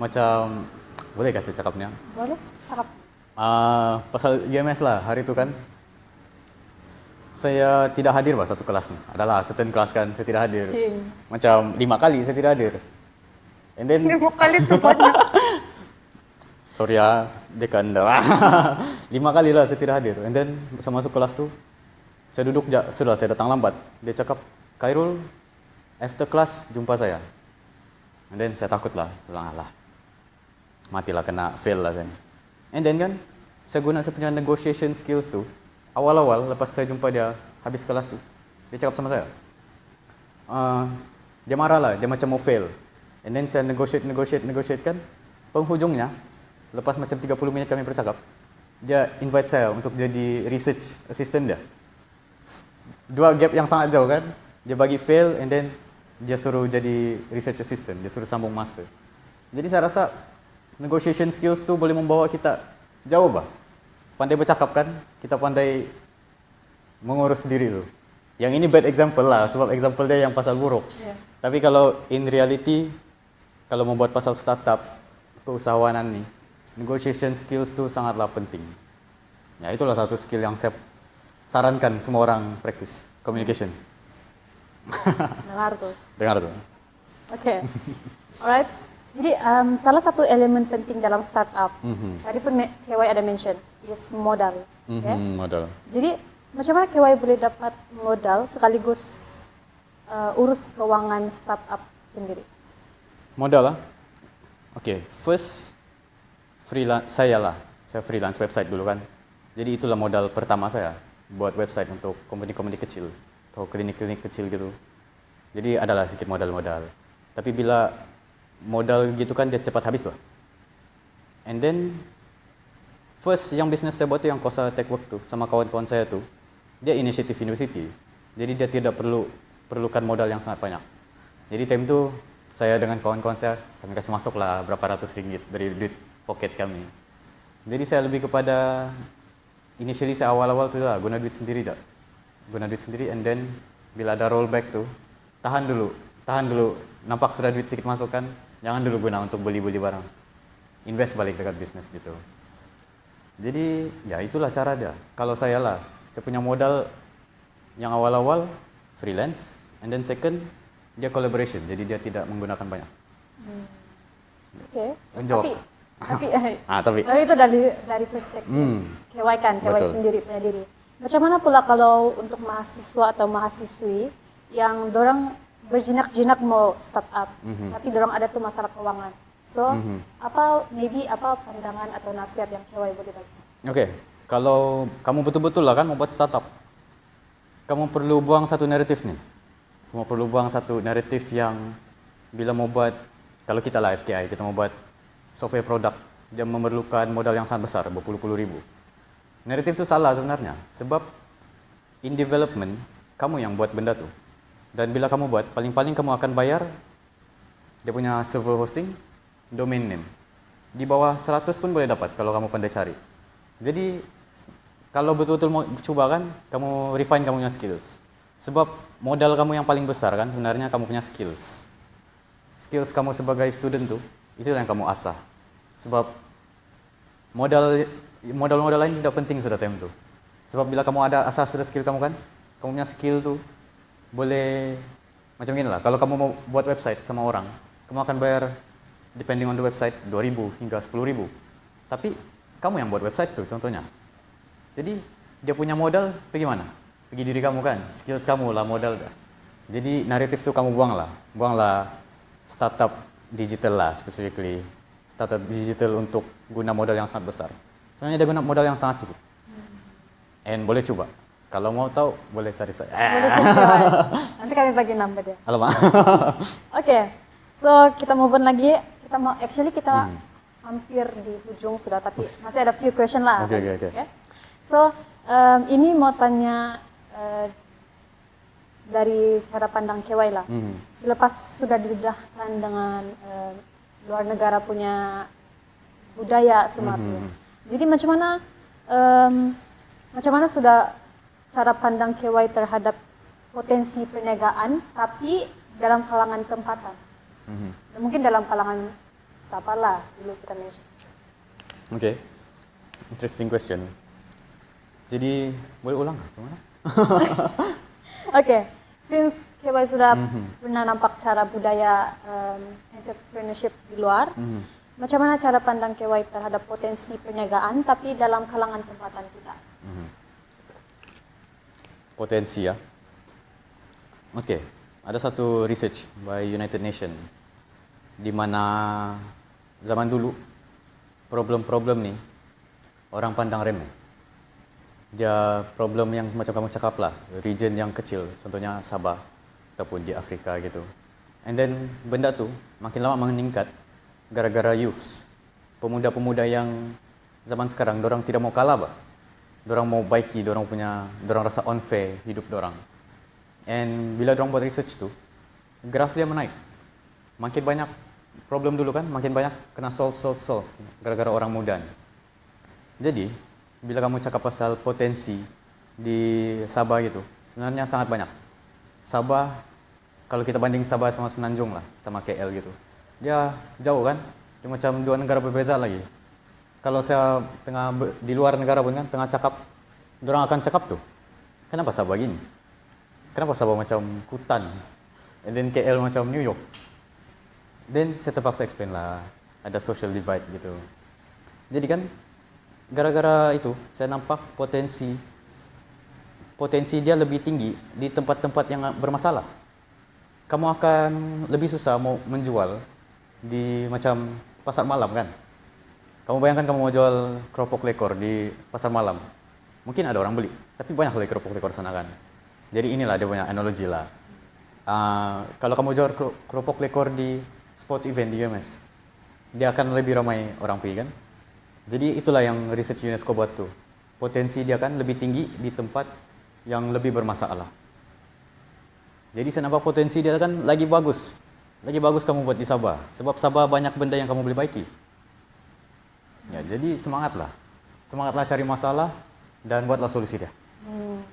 Macam, boleh kasih cakapnya? Boleh? Cakap. Pasal UMS lah, hari tu kan. Saya tidak hadir satu kelas ni. Adalah certain kelas kan, saya tidak hadir. Cing. Macam 5 kali saya tidak hadir. And then 5 kali tu banyak. Sorry dekan dah. 5 kali lah saya tidak hadir. And then saya masuk kelas tu, saya duduk sudah saya datang lambat. Dia cakap, "Khairul, after class jumpa saya." And then saya takut lah, lah. Matilah kena fail lah kan. And then kan, saya guna saya punya negotiation skills tu. Awal-awal lepas saya jumpa dia habis kelas tu, dia cakap sama saya. Dia marah lah, dia macam mau fail. And then saya negotiate kan. Penghujungnya, lepas macam 30 minit kami bercakap, dia invite saya untuk jadi research assistant dia. 2 gap yang sangat jauh kan. Dia bagi fail and then dia suruh jadi research assistant. Dia suruh sambung master. Jadi saya rasa negotiation skills tu boleh membawa kita jauh Pandai bercakap kan, kita pandai mengurus diri tu. Yang ini bad example lah, sebab example dia yang pasal buruk. Yeah. Tapi kalau in reality, kalau membuat pasal startup, keusahawanan ni, negotiation skills tu sangatlah penting. Ya, itulah satu skill yang saya sarankan semua orang practice, communication. Dengar tuh. Dengar tu. Oke. Alright. Jadi salah satu elemen penting dalam startup, tadi pun KY ada mention, is modal. Okay? Modal. Jadi macam mana KY boleh dapat modal sekaligus urus keuangan startup sendiri? Modal lah. Okay, first freelance saya freelance website dulu kan. Jadi itulah modal pertama saya buat website untuk company-company kecil atau klinik-klinik kecil gitu. Jadi adalah sedikit modal-modal. Tapi bila modal gitu kan dia cepat habis And then first yang bisnes saya buat tu yang Kosa Tech Work tu sama kawan-kawan saya tu, dia inisiatif university. Jadi dia tidak perlukan modal yang sangat banyak. Jadi time tu saya dengan kawan-kawan saya, kami kasih masuk lah berapa ratus ringgit dari duit pocket kami. Jadi saya lebih kepada, initially saya awal-awal tu lah, guna duit sendiri tak. Guna duit sendiri and then bila ada rollback tu, tahan dulu, nampak sudah duit sedikit masuk kan, jangan dulu guna untuk beli-beli barang. Invest balik dekat bisnes gitu. Jadi ya itulah cara dia. Kalau saya lah, saya punya modal yang awal-awal freelance and then second dia collaboration, jadi dia tidak menggunakan banyak. Oke. Menjawab. Tapi itu dari perspektif KY kan, KY Betul. sendiri punya diri. Macam mana pula kalau untuk mahasiswa atau mahasiswi yang dorang berjinak-jinak mau startup, tapi dorang ada tuh masalah keuangan. So, apa pandangan atau nasihat yang KY boleh bagi? Oke, kalau kamu betul-betul lah kan mau buat startup, kamu perlu buang satu naratif nih. Kamu perlu buang satu naratif yang bila mau buat, kalau kita lah FKI, kita mau buat software produk, dia memerlukan modal yang sangat besar, berpuluh-puluh ribu. Naratif itu salah sebenarnya, sebab in development, kamu yang buat benda tu. Dan bila kamu buat, paling-paling kamu akan bayar dia punya server hosting, domain name. Di bawah 100 pun boleh dapat kalau kamu pandai cari. Jadi, kalau betul-betul mau coba kan, kamu refine kamu punya skills. Sebab modal kamu yang paling besar kan sebenarnya kamu punya skills. Skills kamu sebagai student tu, itu yang kamu asah. Sebab modal lain tidak penting sudah time tu. Sebab bila kamu ada asah sudah skill kamu kan, kamu punya skill tu boleh macam gini lah. Kalau kamu mau buat website sama orang, kamu akan bayar depending on the website 2.000 hingga 10.000. Tapi kamu yang buat website tu contohnya. Jadi dia punya modal pergi mana? Pergi diri kamu kan, skills kamu lah modal dah. Jadi naratif tu kamu buanglah startup digital lah specifically. Startup digital untuk guna modal yang sangat besar. Sebenarnya dia guna modal yang sangat sedikit. And boleh coba. Kalau mau tahu boleh cari saya. Boleh coba. Nanti kami bagi number dia. Alamak. Oke, so kita move on lagi. Kita hampir di ujung sudah, tapi masih ada few question lah. Oke. So, ini mau tanya dari cara pandang KY lah. Selepas sudah didedahkan dengan luar negara punya budaya semua tu. Jadi macam mana sudah cara pandang KY terhadap potensi perniagaan, tapi dalam kalangan tempatan. Mungkin dalam kalangan siapa lah dulu kita mention. Okay. Interesting question. Jadi boleh ulang macam mana? Okay, since KY sudah pernah nampak cara budaya entrepreneurship di luar, macam mana cara pandang KY terhadap potensi perniagaan tapi dalam kalangan tempatan kita? Potensi ya. Okay, ada satu research by United Nations di mana zaman dulu problem-problem ni orang pandang remeh. Dia problem yang macam kamu cakap lah, region yang kecil, contohnya Sabah ataupun di Afrika gitu. And then benda tu makin lama meningkat gara-gara youth. Pemuda-pemuda yang zaman sekarang dorang tidak mau kalah bah. Dorang mau baiki, dorang rasa unfair hidup dorang. And bila dorang buat research tu, graf dia menaik. Makin banyak problem dulu kan, makin banyak kena solve gara-gara orang muda ni. Jadi, bila kamu cakap pasal potensi di Sabah gitu, sebenarnya sangat banyak. Sabah, kalau kita banding Sabah sama Semenanjung lah, sama KL gitu, dia jauh kan, dia macam dua negara berbeza lagi. Kalau saya di luar negara pun kan, tengah cakap, dorang akan cakap tuh, kenapa Sabah gini? Kenapa Sabah macam Kutan? And then KL macam New York. Then saya terpaksa explain lah, ada social divide gitu. Jadi kan, gara-gara itu saya nampak potensi dia lebih tinggi di tempat-tempat yang bermasalah. Kamu akan lebih susah mau menjual di macam pasar malam kan. Kamu bayangkan kamu mau jual keropok lekor di pasar malam. Mungkin ada orang beli, tapi banyak lagi keropok lekor sana kan. Jadi inilah dia punya analogi lah. Kalau kamu jual keropok lekor di sports event di UMS, dia akan lebih ramai orang pergi kan. Jadi itulah yang research UNESCO buat tu. Potensi dia kan lebih tinggi di tempat yang lebih bermasalah. Jadi saya nampak potensi dia kan lagi bagus lagi bagus kamu buat di Sabah. Sebab Sabah banyak benda yang kamu boleh baiki. Ya, jadi semangatlah. Semangatlah cari masalah dan buatlah solusi dia.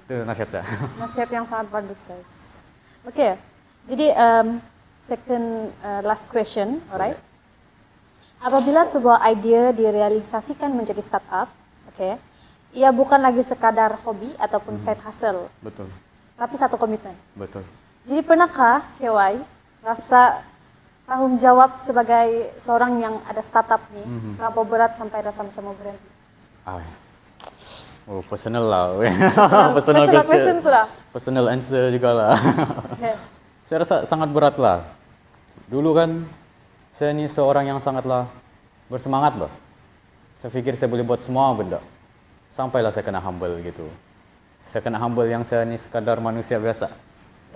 Itu nasihat saya. Nasihat yang sangat bagus, guys. Oke, jadi second last question, alright. Apabila sebuah idea direalisasikan menjadi startup, oke, ia bukan lagi sekadar hobi ataupun side hustle, Betul. tapi satu komitmen. Betul. Jadi pernahkah KY rasa tanggung jawab sebagai seorang yang ada startup nih, terlampau berat sampai rasa macam mau berhenti? Ah, oh, personal lah. Personal question sudah. Personal answer juga lah. Okay. Saya rasa sangat berat lah. Dulu kan saya ni seorang yang sangatlah bersemangat lah. Saya fikir saya boleh buat semua benda. Sampailah saya kena humble gitu. Saya kena humble yang saya ni sekadar manusia biasa.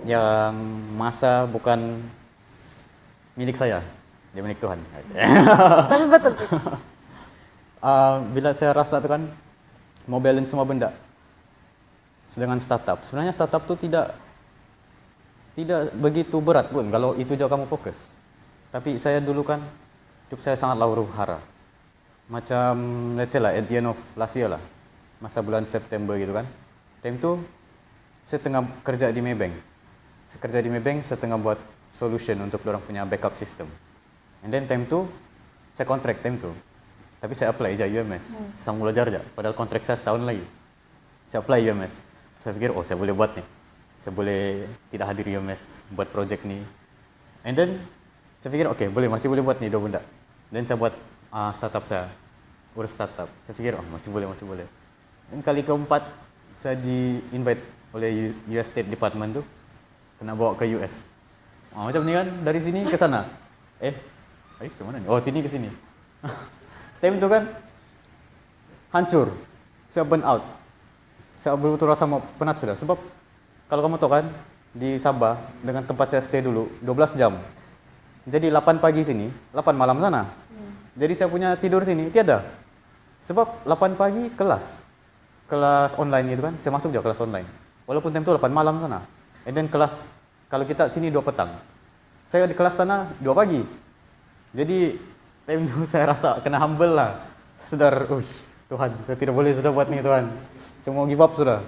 Yang masa bukan milik saya. Dia milik Tuhan. Tapi betul sih. Bila saya rasa tu kan mau balance semua benda. Sedangkan startup, sebenarnya startup tu tidak begitu berat pun kalau itu je kamu fokus. Tapi saya dulu kan hidup saya sangat huru hara. Macam let's say lah at the end of last year lah. Masa bulan September gitu kan. Time tu saya tengah kerja di Maybank. Saya kerja di Maybank, saya tengah buat solution untuk orang punya backup system. And then time tu saya kontrak time tu. Tapi saya apply je UMS. Saya sambung belajar je. Padahal kontrak saya setahun lagi. Saya apply UMS. Saya fikir, oh saya boleh buat ni. Saya boleh tidak hadir UMS buat projek ni. And then saya fikir, okay, masih boleh buat ni dua benda. Dan saya buat startup saya. Urus startup. Saya fikir, oh masih boleh. Dan kali keempat, saya di-invite oleh US State Department tu. Kena bawa ke US. Macam ni kan, dari sini ke sana. Ke mana ni? Oh, sini ke sini. Time tu kan, hancur. Saya burn out. Saya betul-betul rasa penat sudah. Sebab, kalau kamu tahu kan, di Sabah, dengan tempat saya stay dulu, 12 jam. Jadi 8 pagi sini, 8 malam sana. Jadi saya punya tidur sini, tiada. Sebab 8 pagi kelas online gitu kan, saya masuk je kelas online. Walaupun time tu 8 malam sana. And then kelas, kalau kita sini 2 petang. Saya di kelas sana 2 pagi. Jadi time tu saya rasa kena humble lah. Sedar, Tuhan, saya tidak boleh sudah buat ni Tuhan. Saya mau give up sudah.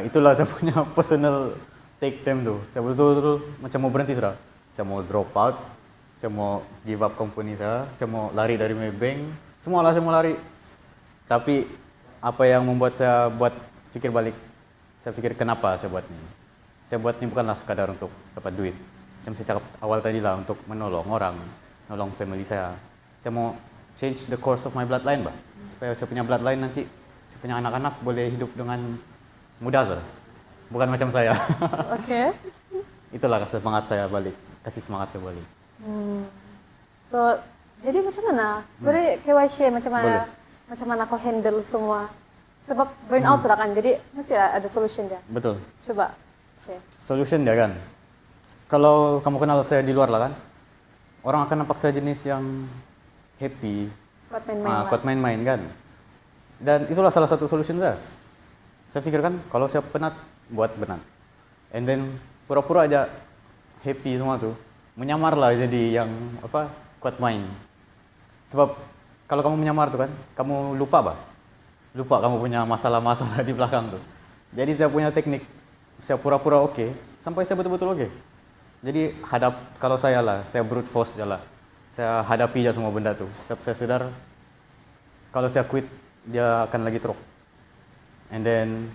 Itulah saya punya personal take time tu. Saya betul-betul macam mau berhenti sudah. Saya mau drop out. Saya mau give up company saya. Saya mau lari dari Maybank. Semualah saya mau lari. Tapi apa yang membuat saya buat fikir balik. Saya fikir kenapa saya buat ni. Saya buat ni bukanlah sekadar untuk dapat duit. Macam saya cakap awal tadi lah, untuk menolong orang. Nolong family saya. Saya mau change the course of my bloodline bah. Supaya saya punya bloodline nanti, saya punya anak-anak boleh hidup dengan mudah saja. Bukan macam saya. Oke. Itulah semangat saya balik. Kasih semangat saya balik. So, jadi macam mana? Boleh KY share macam mana kau handle semua? Sebab burnout sudah kan, jadi mesti ada solution dia. Betul. Coba share. Solution dia kan. Kalau kamu kenal saya di luar lah kan, orang akan nampak saya jenis yang happy, kuat main-main kan. Dan itulah salah satu solution saya. Saya fikirkan kalau saya penat, buat penat. And then pura-pura aja happy semua tuh, menyamarlah jadi yang kuat main. Sebab kalau kamu menyamar tuh kan, kamu lupa kamu punya masalah-masalah di belakang tuh. Jadi saya punya teknik, saya pura-pura oke, sampai saya betul-betul oke. Jadi kalau saya brute force je lah. Saya hadapi je semua benda tuh. Saya sadar kalau saya quit, dia akan lagi teruk. And then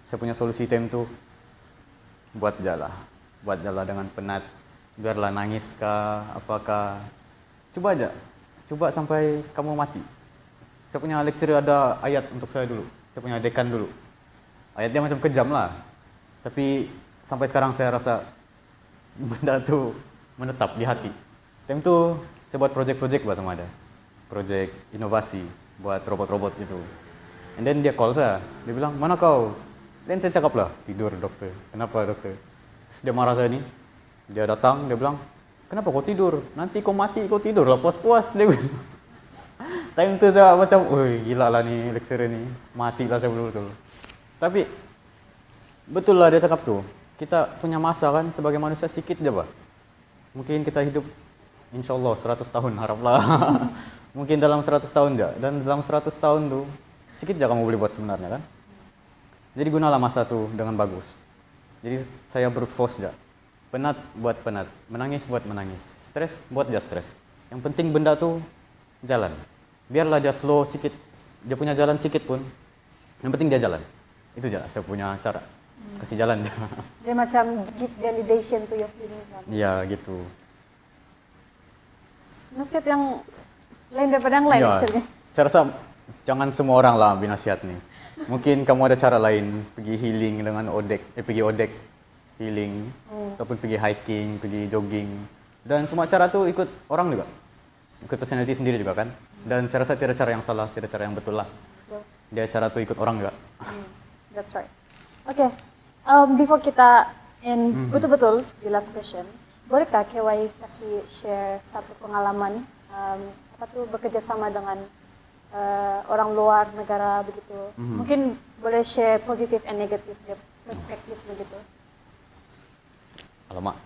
saya punya solusi time tuh, buat jalan dengan penat, biarlah nangis kah, apakah, coba aja, coba sampai kamu mati. Saya punya lecturer ada ayat untuk saya dulu, saya punya dekan dulu. Ayatnya macam kejam lah, tapi sampai sekarang saya rasa benda tu menetap di hati. Time tu saya buat projek-projek buat sama ada, projek inovasi buat robot-robot gitu. And then dia call saya, dia bilang, mana kau? Dan saya cakap lah, tidur doktor. Kenapa doktor? Terus dia marah saya ni, dia datang, dia bilang, kenapa kau tidur? Nanti kau mati, kau tidur lah puas-puas. Dia bilang. Time tu saya macam, gila lah ni lecturer ni, matilah saya betul-betul. Tapi betul lah dia cakap tu, kita punya masa kan sebagai manusia sikit je bah. mungkin kita hidup insya Allah 100 tahun haraplah. Mungkin dalam 100 tahun ya. Dan dalam 100 tahun tuh sedikit aja kamu boleh buat sebenarnya kan. Jadi gunalah masa tuh dengan bagus. Jadi saya brute force aja. Penat buat penat, menangis buat menangis, stres buat dia stres. Yang penting benda tuh jalan. Biarlah dia slow sedikit, dia punya jalan sedikit pun. Yang penting dia jalan. Itu aja saya punya cara. Kasih jalan dia. Dia macam give validation to your feelings kan. Iya gitu. Nasihat yang lain daripada yang lain Ya, actually. saya rasa jangan semua orang lah ambil nasihat nih. Mungkin kamu ada cara lain, pergi healing dengan pergi odek healing, ataupun pergi hiking, pergi jogging. Dan semua cara tuh ikut orang juga. Ikut personality sendiri juga kan. Dan saya rasa tidak ada cara yang salah, tidak ada cara yang betul lah. Betul. Dia cara tuh ikut orang juga. That's right. Okay. Before kita end betul-betul di last question, bolehkah KY kasih share satu pengalaman apa tuh bekerja sama dengan orang luar negara begitu? Mungkin boleh share positif and negatif perspektif begitu. Alamak.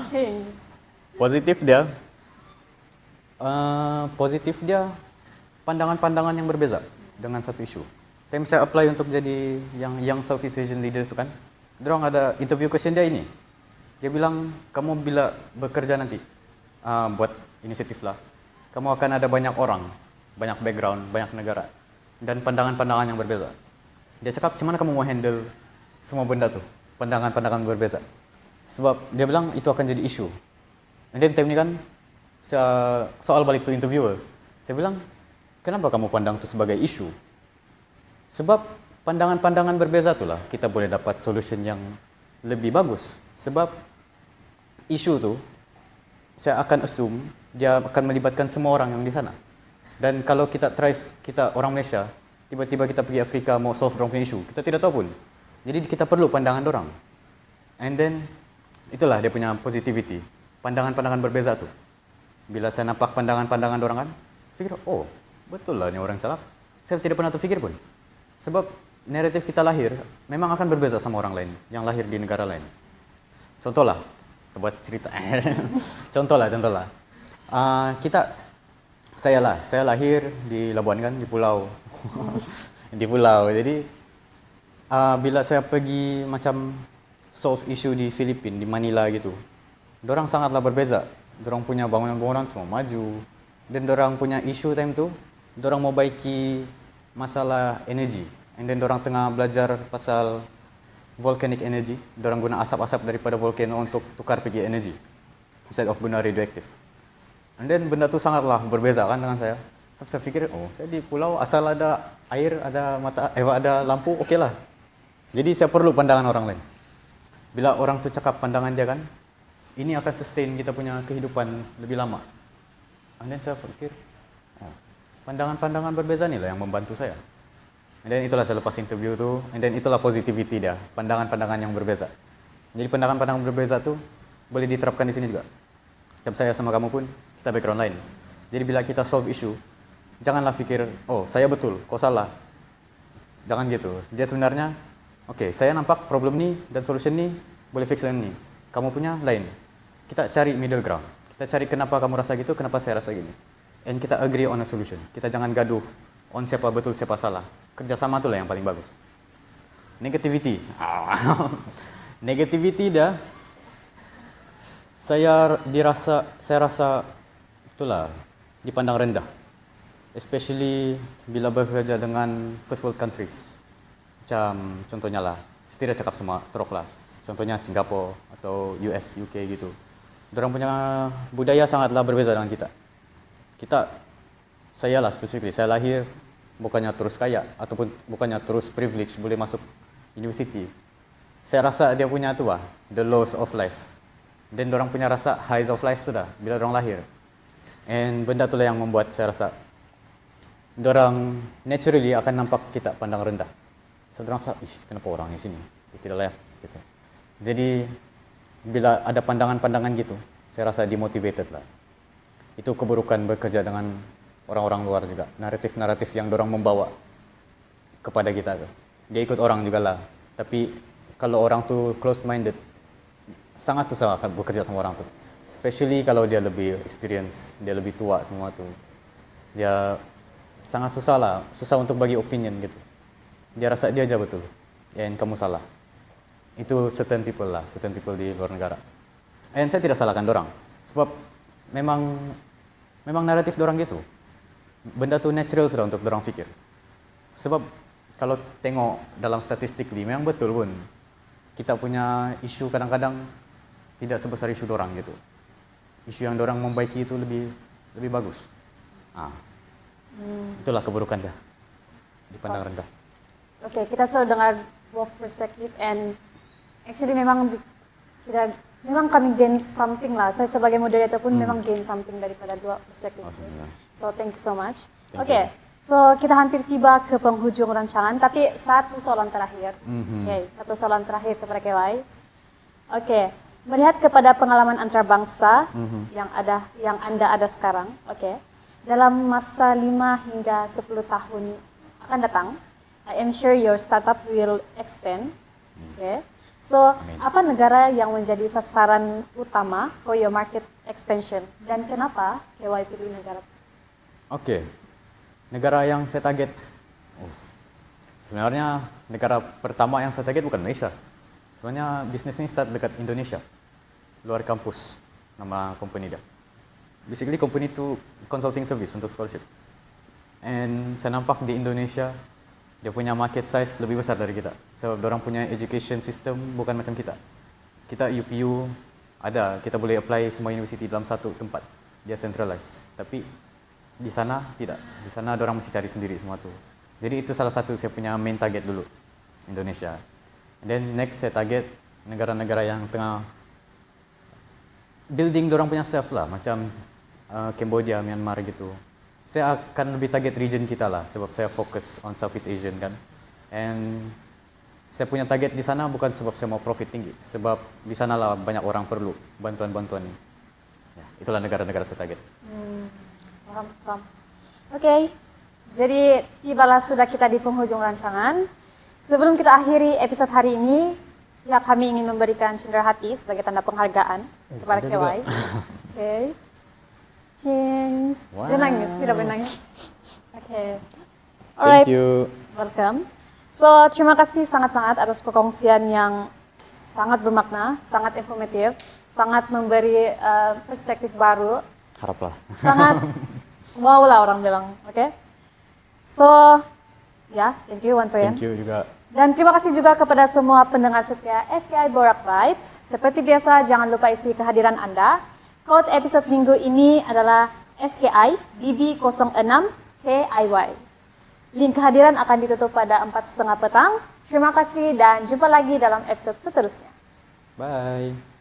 Change. Positif dia pandangan-pandangan yang berbeza dengan satu isu. Time saya apply untuk jadi yang Young Southeast Asian Leader itu kan, dorang ada interview question dia ini. Dia bilang, kamu bila bekerja nanti, buat inisiatif lah, kamu akan ada banyak orang, banyak background, banyak negara, dan pandangan-pandangan yang berbeza. Dia cakap, gimana kamu mau handle semua benda tuh, pandangan-pandangan berbeza. Sebab dia bilang itu akan jadi isu. And then time ni kan, soal balik to interviewer, saya bilang, kenapa kamu pandang itu sebagai isu? Sebab pandangan-pandangan berbeza itulah kita boleh dapat solution yang lebih bagus. Sebab isu tu saya akan assume dia akan melibatkan semua orang yang di sana. Dan kalau kita orang Malaysia, tiba-tiba kita pergi Afrika mau solve orang punya isu, kita tidak tahu pun. Jadi kita perlu pandangan orang. And then itulah dia punya positivity. Pandangan-pandangan berbeza tu. Bila saya nampak pandangan-pandangan orang kan, fikir, oh betul lah ni orang cakap. Saya tidak pernah terfikir pun. Sebab naratif kita lahir memang akan berbeza sama orang lain yang lahir di negara lain. Contohlah, buat cerita. Contohlah. Saya lahir di Labuan kan, di pulau. Di pulau. Jadi bila saya pergi macam solve issue di Filipina, di Manila gitu, dorang sangatlah berbeza. Dorang punya bangunan-bangunan semua maju. Dan dorang punya issue time tu, dorang mau baiki masalah energi. And then dorang tengah belajar pasal volcanic energy. Dorang guna asap-asap daripada volcano untuk tukar pergi energi instead of guna radioactive. And then benda tu sangatlah berbeza kan dengan saya. So, saya fikir, oh saya di pulau asal ada air, ada ada lampu, okey lah. Jadi saya perlu pandangan orang lain. Bila orang tu cakap pandangan dia kan, ini akan sustain kita punya kehidupan lebih lama. And then saya fikir, oh, pandangan-pandangan berbeza ni lah yang membantu saya. And then itulah saya lepas interview tu, and then itulah positivity dia, pandangan-pandangan yang berbeza. Jadi pandangan-pandangan berbeza tu boleh diterapkan di sini juga. Macam saya sama kamu pun, kita background lain. Jadi bila kita solve issue, janganlah fikir, oh saya betul, kau salah. Jangan gitu. Dia sebenarnya, okay, saya nampak problem ni dan solution ni boleh fix yang ni. Kamu punya lain. Kita cari middle ground. Kita cari kenapa kamu rasa gitu, kenapa saya rasa gini. And kita agree on a solution. Kita jangan gaduh on siapa betul, siapa salah. Kerjasama itulah yang paling bagus. Negativity. Negativity dah. Saya rasa itulah dipandang rendah. Especially bila bekerja dengan first world countries. Macam contohnya lah, saya tidak cakap semua teruk lah. Contohnya Singapura atau US, UK gitu. Dorang punya budaya sangatlah berbeza dengan kita. Saya lah specifically, saya lahir bukannya terus kaya ataupun bukannya terus privilege boleh masuk university. Saya rasa dia punya tu lah, the lows of life. Dan dorang punya rasa highs of life sudah bila dorang lahir. And benda tu lah yang membuat saya rasa dorang naturally akan nampak kita pandang rendah. So dorang rasa, kenapa orang di sini? Dia tidak layak gitu. Jadi bila ada pandangan-pandangan gitu, saya rasa demotivated lah. Itu keburukan bekerja dengan orang-orang luar juga. Naratif-naratif yang dorang membawa kepada kita tu. Dia ikut orang jugalah. Tapi kalau orang tu close minded, sangat susah bekerja sama orang tu. Especially kalau dia lebih experience, dia lebih tua semua tuh. Dia sangat susah lah, susah untuk bagi opinion gitu. Dia rasa dia aja betul, and kamu salah. Itu certain people di luar negara. And saya tidak salahkan dorang, sebab memang naratif dorang gitu. Benda tuh natural sudah untuk dorang pikir. Sebab kalau tengok dalam statistik memang betul pun kita punya isu kadang-kadang tidak sebesar isu dorang gitu. Isu yang dorang membaiki itu lebih bagus. Itulah keburukan dia dipandang rendah. Oke, kita sudah dengar both perspective and actually memang kami gain something lah. Saya sebagai moderator pun memang gain something daripada dua perspektif. So thank you so much. Oke, so kita hampir tiba ke penghujung rancangan, tapi satu soalan terakhir. Satu soalan terakhir kepada KY. Oke, melihat kepada pengalaman antarabangsa yang Anda ada sekarang, dalam masa 5 hingga 10 tahun akan datang, I am sure your startup will expand. So, apa negara yang menjadi sasaran utama for your market expansion dan kenapa KY pilih negara? Negara yang saya target, sebenarnya negara pertama yang saya target bukan Malaysia. Sebenarnya bisnis ini start dekat Indonesia, luar kampus, nama company dia. Basically company itu consulting service untuk scholarship. And saya nampak di Indonesia dia punya market size lebih besar dari kita. Sebab orang punya education system bukan macam kita. Kita UPU ada, kita boleh apply semua universiti dalam satu tempat. Dia centralized. Tapi di sana tidak. Di sana orang mesti cari sendiri semua tu. Jadi itu salah satu saya punya main target dulu, Indonesia. And then next saya target negara-negara yang tengah building orang punya self lah, macam Cambodia, Myanmar gitu. Saya akan lebih target region kita lah, sebab saya fokus on Southeast Asian kan. And saya punya target di sana bukan sebab saya mau profit tinggi, sebab di sana lah banyak orang perlu bantuan-bantuan. Ya, itulah negara-negara saya target. Paham. Oke, jadi tibalah sudah kita di penghujung rancangan. Sebelum kita akhiri episode hari ini, pihak kami ingin memberikan cendera hati sebagai tanda penghargaan kepada KY. Cheers. Wow. Dia nangis, tidak boleh nangis. Alright. Thank you. Welcome. So, terima kasih sangat-sangat atas perkongsian yang sangat bermakna, sangat informatif, sangat memberi perspektif baru. Haraplah. Sangat wow lah orang bilang, So, thank you once again. Thank you juga. Dan terima kasih juga kepada semua pendengar setia FKI Borak Bites. Seperti biasa, jangan lupa isi kehadiran Anda. Code episode minggu ini adalah FKI BB06KIY. Link kehadiran akan ditutup pada 4:30 petang. Terima kasih dan jumpa lagi dalam episode seterusnya. Bye.